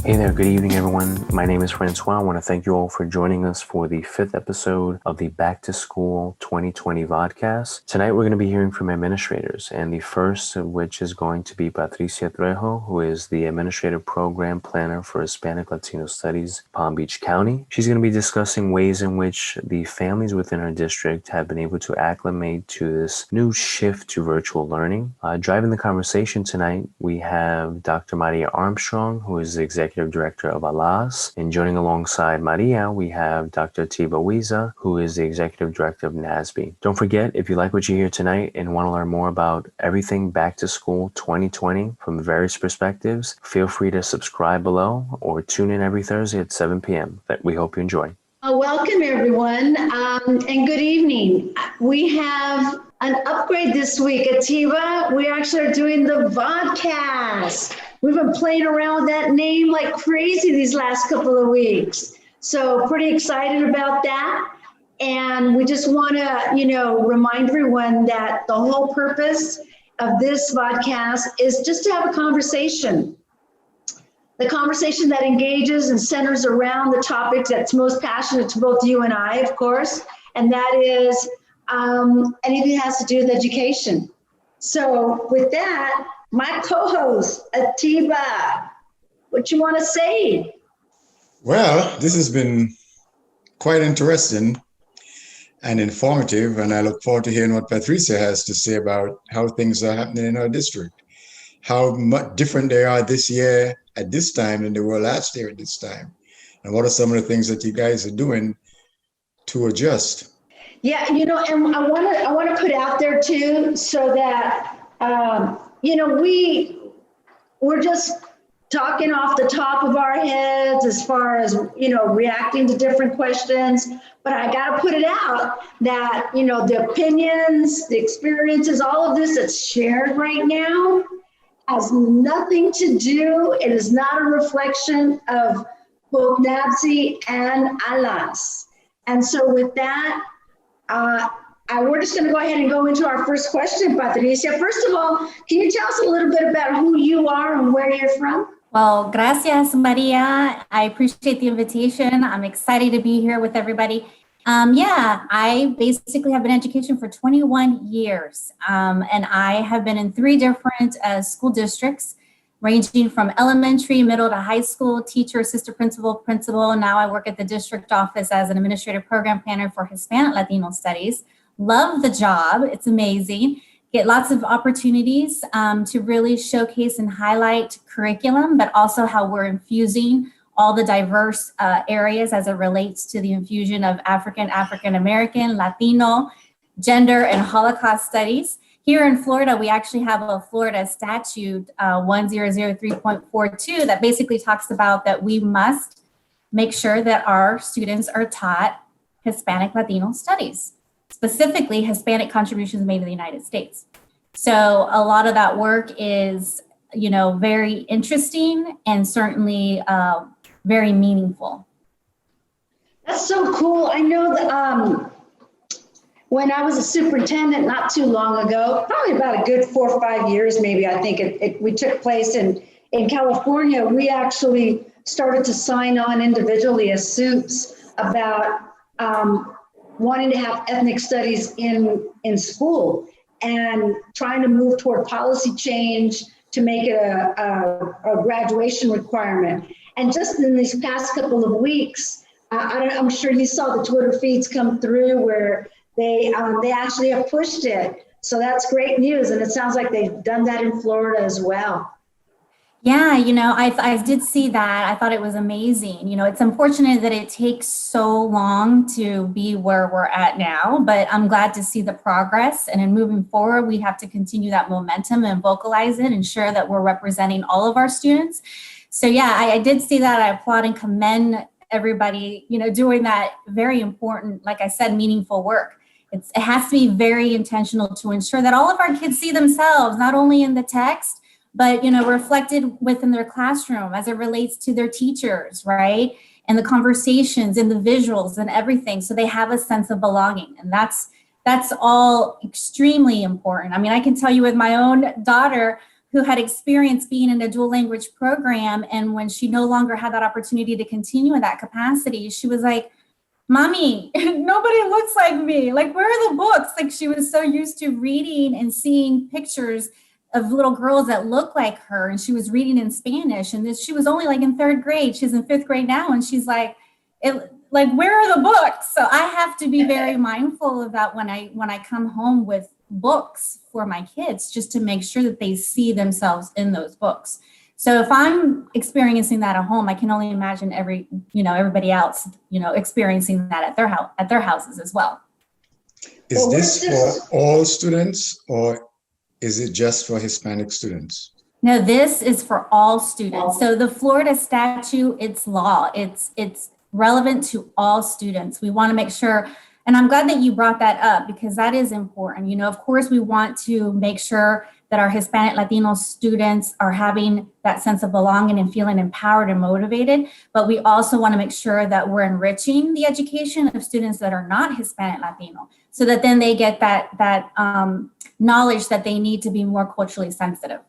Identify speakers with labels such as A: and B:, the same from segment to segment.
A: Hey there, good evening everyone. My name is Francois. I want to thank you all for joining us for the 5th episode of the Back to School 2020 vodcast. Tonight we're going to be hearing from administrators, and the first of which is going to be Patricia Trejo, who is the Administrative Program Planner for Hispanic Latino Studies, Palm Beach County. She's going to be discussing ways in which the families within her district have been able to acclimate to this new shift to virtual learning. Driving the conversation tonight, we have Dr. Maria Armstrong, who is the Executive Director of NABSE, and joining alongside Maria, we have Dr. Atiba-Weza, who is the Executive Director of NABSE. Don't forget, if you like what you hear tonight and want to learn more about everything Back to School 2020 from various perspectives, feel free to subscribe below or tune in every Thursday at 7 p.m. We hope you enjoy.
B: Welcome everyone, and good evening. We have an upgrade this week. Atiba, we actually are doing the vodcast. We've been playing around with that name like crazy these last couple of weeks. So pretty excited about that. And we just want to, remind everyone that the whole purpose of this vodcast is just to have a conversation. The conversation that engages and centers around the topics that's most passionate to both you and I, of course, and that is anything that has to do with education. So with that, my co-host, Atiba, what you want to say?
C: Well, this has been quite interesting and informative, and I look forward to hearing what Patricia has to say about how things are happening in our district, how much different they are this year at this time than they were last year at this time, and what are some of the things that you guys are doing to adjust.
B: Yeah, and I want to put out there too, so that we're just talking off the top of our heads as far as reacting to different questions, but I got to put it out that the opinions, the experiences, all of this that's shared right now has nothing to do, it is not a reflection of both NABSE and ALAS. And so with that, we're just going to go ahead and go into our first question, Patricia. First of all, can you tell us a little bit about who you are and where you're from?
D: Well, gracias, Maria. I appreciate the invitation. I'm excited to be here with everybody. I basically have been in education for 21 years, and I have been in 3 different school districts, ranging from elementary, middle to high school, teacher, assistant principal, principal. Now I work at the district office as an administrative program planner for Hispanic Latino Studies. Love the job. It's amazing. Get lots of opportunities to really showcase and highlight curriculum, but also how we're infusing all the diverse areas as it relates to the infusion of African-American, Latino, gender, and Holocaust studies. Here in Florida, we actually have a Florida statute 1003.42 that basically talks about that we must make sure that our students are taught Hispanic Latino studies, specifically Hispanic contributions made in the United States. So a lot of that work is, very interesting and certainly very meaningful.
B: That's so cool. I know that when I was a superintendent not too long ago, probably about a good 4 or 5 years, maybe, I think we took place in California, we actually started to sign on individually as SUPs about wanting to have ethnic studies in school and trying to move toward policy change to make it a graduation requirement. And just in these past couple of weeks, I'm sure you saw the Twitter feeds come through where they actually have pushed it. So that's great news. And it sounds like they've done that in Florida as well.
D: Yeah, I did see that. I thought it was amazing. It's unfortunate that it takes so long to be where we're at now, but I'm glad to see the progress. And in moving forward, we have to continue that momentum and vocalize it, ensure that we're representing all of our students. So yeah, I did see that. I applaud and commend everybody, doing that very important, like I said, meaningful work. It has to be very intentional to ensure that all of our kids see themselves, not only in the text, but, reflected within their classroom as it relates to their teachers, right? And the conversations and the visuals and everything. So they have a sense of belonging. And that's all extremely important. I mean, I can tell you with my own daughter, who had experienced being in a dual language program. And when she no longer had that opportunity to continue in that capacity, she was like, Mommy, nobody looks like me. Like, where are the books? Like, she was so used to reading and seeing pictures of little girls that look like her. And she was reading in Spanish. And this, she was only like in 3rd grade. She's in 5th grade now. And she's like, where are the books? So I have to be very mindful of that when I come home with books for my kids, just to make sure that they see themselves in those books. So if I'm experiencing that at home, I can only imagine everybody else, experiencing that at their houses as well.
C: Is this for all students, or is it just for Hispanic students?
D: No, this is for all students. So the Florida statute, it's law. It's relevant to all students. We want to make sure, and I'm glad that you brought that up, because that is important. Of course, we want to make sure that our Hispanic Latino students are having that sense of belonging and feeling empowered and motivated, but we also want to make sure that we're enriching the education of students that are not Hispanic Latino, so that then they get that knowledge that they need to be more culturally sensitive.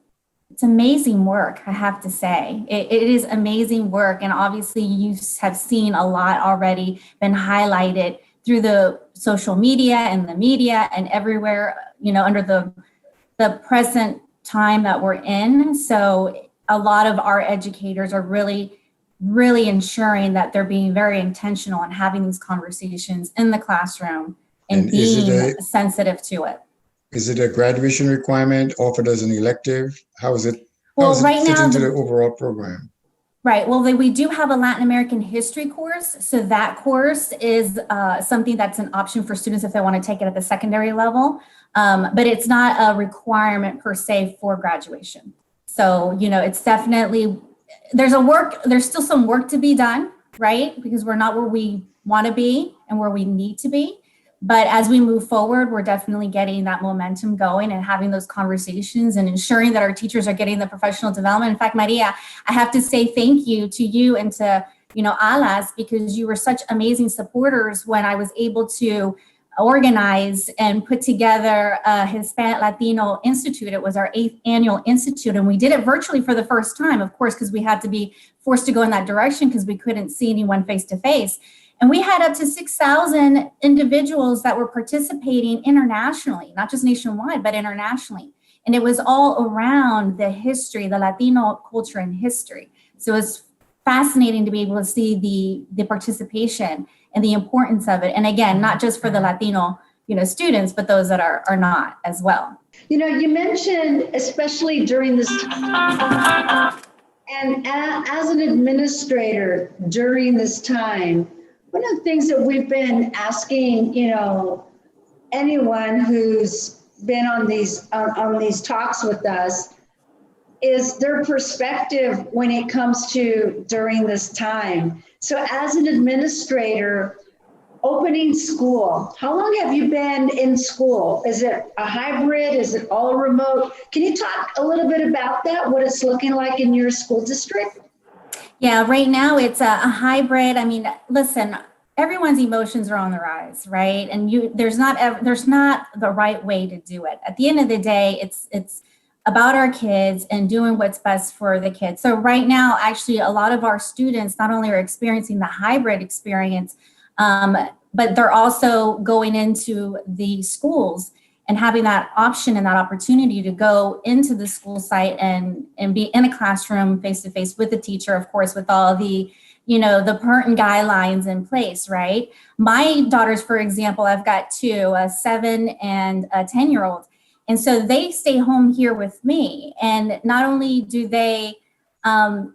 D: It's amazing work, I have to say. It is amazing work, and obviously you have seen a lot already been highlighted through the social media and the media and everywhere, under the present time that we're in. So a lot of our educators are really, really ensuring that they're being very intentional and having these conversations in the classroom and being sensitive to it.
C: Is it a graduation requirement offered as an elective? How is it?
D: Well,
C: how does
D: right
C: it fit
D: now,
C: into the overall program?
D: Right. Well, we do have a Latin American history course. So that course is something that's an option for students if they want to take it at the secondary level. But it's not a requirement per se for graduation. So, it's definitely, there's still some work to be done, right? Because we're not where we want to be and where we need to be. But as we move forward, we're definitely getting that momentum going and having those conversations and ensuring that our teachers are getting the professional development. In fact, Maria, I have to say thank you to you and to, Alas, because you were such amazing supporters when I was able to organize and put together a Hispanic Latino Institute. It was our 8th annual institute, and we did it virtually for the first time, of course, because we had to be forced to go in that direction because we couldn't see anyone face to face. And we had up to 6,000 individuals that were participating internationally, not just nationwide, but internationally. And it was all around the history, the Latino culture and history. So it was fascinating to be able to see the participation and the importance of it. And again, not just for the Latino, students, but those that are not as well.
B: You mentioned, especially during this time, and as an administrator during this time, one of the things that we've been asking, anyone who's been on these talks with us is their perspective when it comes to during this time. So as an administrator, opening school, how long have you been in school? Is it a hybrid? Is it all remote? Can you talk a little bit about that, what it's looking like in your school district?
D: Yeah, right now it's a hybrid. I mean, listen, everyone's emotions are on the rise, right? And there's not the right way to do it. At the end of the day, it's about our kids and doing what's best for the kids. So right now, actually, a lot of our students not only are experiencing the hybrid experience, but they're also going into the schools and having that option and that opportunity to go into the school site and be in a classroom face-to-face with the teacher, of course, with all the, the pertinent guidelines in place, right? My daughters, for example, I've got two, a 7 and a 10-year-old. And so they stay home here with me. And not only do they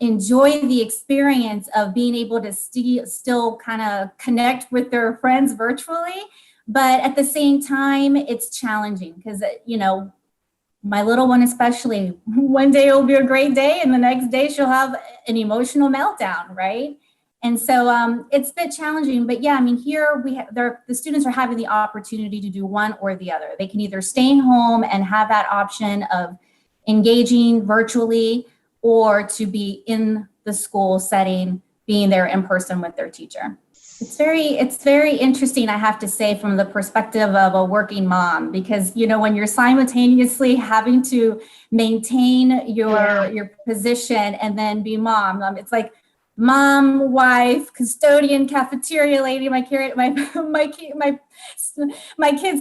D: enjoy the experience of being able to still kind of connect with their friends virtually, but at the same time, it's challenging because, my little one especially, one day it will be a great day and the next day she'll have an emotional meltdown, right? And so it's a bit challenging, but yeah, I mean, here the students are having the opportunity to do one or the other. They can either stay home and have that option of engaging virtually or to be in the school setting, being there in person with their teacher. It's very interesting, I have to say, from the perspective of a working mom, because, you know, when you're simultaneously having to maintain your position and then be mom, it's like mom, wife, custodian, cafeteria lady. My kids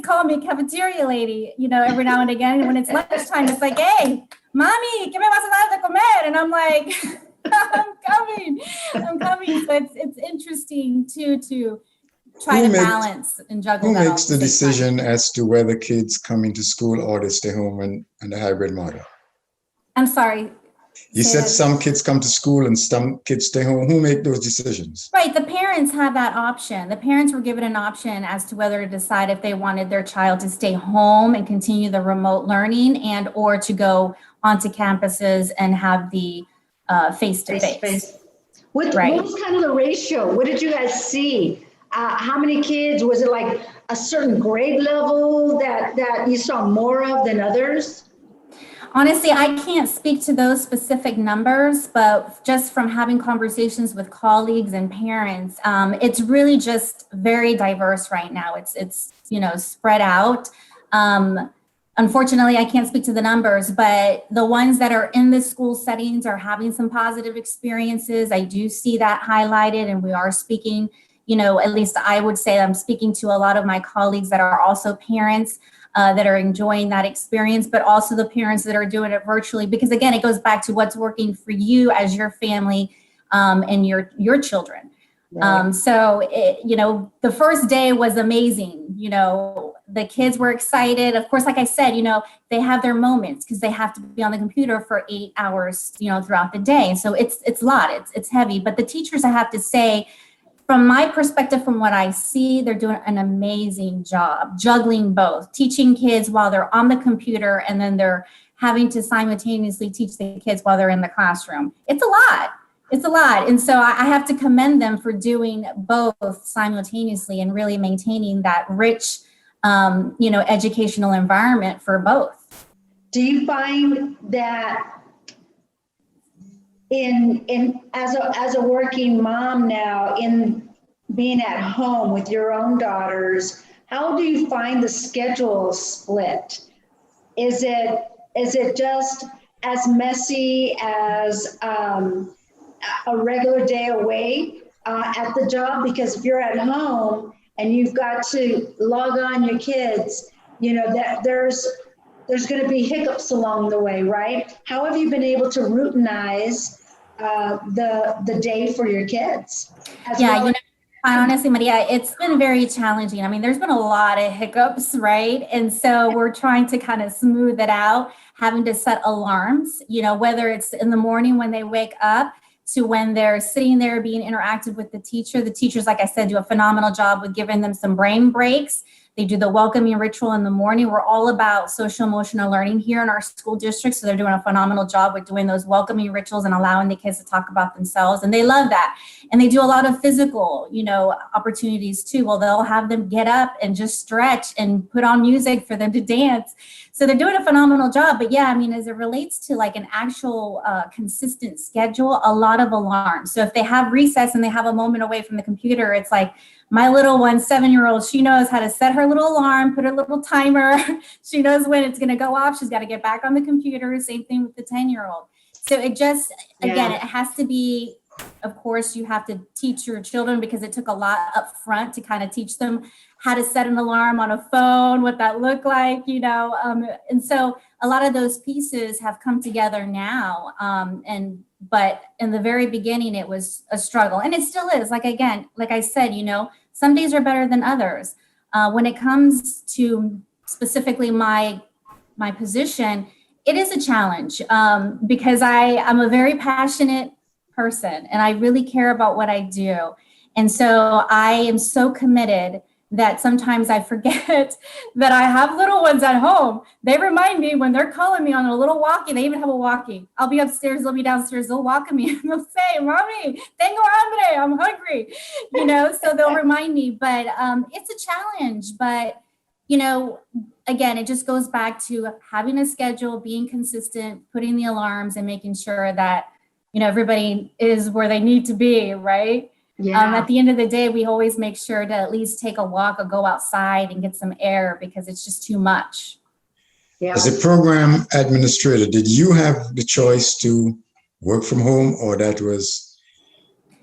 D: call me cafeteria lady, you know, every now and again. And when it's lunchtime, it's like, hey, mommy, ¿qué me vas a dar de comer? And I'm like, I'm coming. So it's interesting too, to try to balance and juggle
C: Who
D: that.
C: makes the decision as to whether kids come into school or they stay home and the hybrid model?
D: I'm sorry.
C: You said some kids come to school and some kids stay home. Who make those decisions?
D: Right. The parents have that option. The parents were given an option as to whether to decide if they wanted their child to stay home and continue the remote learning and or to go onto campuses and have the face-to-face.
B: What was kind of the ratio? What did you guys see? How many kids? Was it like a certain grade level that you saw more of than others?
D: Honestly, I can't speak to those specific numbers, but just from having conversations with colleagues and parents, it's really just very diverse right now. It's you know, spread out. Unfortunately, I can't speak to the numbers, but the ones that are in the school settings are having some positive experiences. I do see that highlighted, and we are speaking, you know, at least I would say I'm speaking to a lot of my colleagues that are also parents that are enjoying that experience, but also the parents that are doing it virtually, because again, it goes back to what's working for you as your family and your children. Right. So, you know, the first day was amazing. You know, the kids were excited. Of course, like I said, you know, they have their moments because they have to be on the computer for 8 hours, you know, throughout the day. So it's a lot, it's heavy. But the teachers, I have to say, from my perspective, from what I see, they're doing an amazing job juggling both, teaching kids while they're on the computer, and then they're having to simultaneously teach the kids while they're in the classroom. It's a lot. It's a lot. And so I have to commend them for doing both simultaneously and really maintaining that rich, you know, educational environment for both.
B: Do you find that as a working mom now, in being at home with your own daughters, how do you find the schedule split? Is it just as messy as a regular day away at the job? Because if you're at home and you've got to log on your kids, you know, that there's going to be hiccups along the way, right? How have you been able to routinize the day for your kids?
D: Yeah, you know, honestly, Maria, it's been very challenging. I mean, there's been a lot of hiccups, right? And so we're trying to kind of smooth it out, having to set alarms, you know, whether it's in the morning when they wake up to when they're sitting there being interactive with the teacher. The teachers, like I said, do a phenomenal job with giving them some brain breaks. They do the welcoming ritual in the morning. We're all about social emotional learning here in our school district. So they're doing a phenomenal job with doing those welcoming rituals and allowing the kids to talk about themselves. And they love that. And they do a lot of physical, you know, opportunities too. Well, they'll have them get up and just stretch and put on music for them to dance. So they're doing a phenomenal job. But yeah, I mean, as it relates to like an actual consistent schedule, a lot of alarms. So if they have recess and they have a moment away from the computer, it's like, my little one, 7-year-old, she knows how to set her little alarm, put her little timer. She knows when it's going to go off. She's got to get back on the computer. Same thing with the 10-year-old. So it just, again, it has to be, of course, you have to teach your children, because it took a lot up front to kind of teach them how to set an alarm on a phone, what that looked like, you know. And so a lot of those pieces have come together now. But in the very beginning, it was a struggle, and it still is. Like, again, like I said, you know, some days are better than others. When it comes to specifically my position, it is a challenge because I'm a very passionate person and I really care about what I do. And so I am so committed that sometimes I forget that I have little ones at home. They remind me when they're calling me on a little walkie. They even have a walkie. I'll be upstairs, they'll be downstairs, they'll walk me and they'll say, "Mommy, tengo hambre, I'm hungry." You know, so they'll remind me, but it's a challenge. But, you know, again, it just goes back to having a schedule, being consistent, putting the alarms and making sure that, you know, everybody is where they need to be, right?
B: Yeah.
D: At the end of the day, we always make sure to at least take a walk or go outside and get some air because it's just too much.
B: Yeah.
C: As a program administrator, did you have the choice to work from home, or that was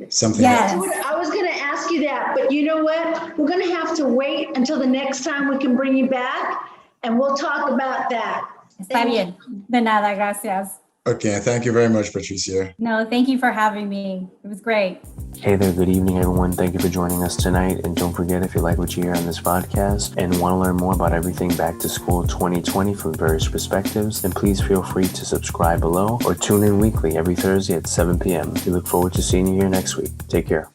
C: something
D: Yes.
C: else?
B: I was going to ask you that, but you know what? We're going to have to wait until the next time we can bring you back, and we'll talk about that.
D: Está bien. De nada, gracias.
C: Okay, thank you very much, Patricia.
D: No, thank you for having me. It was great.
A: Hey there, good evening, everyone. Thank you for joining us tonight. And don't forget, if you like what you hear on this podcast and want to learn more about everything Back to School 2020 from various perspectives, then please feel free to subscribe below or tune in weekly every Thursday at 7 p.m. We look forward to seeing you here next week. Take care.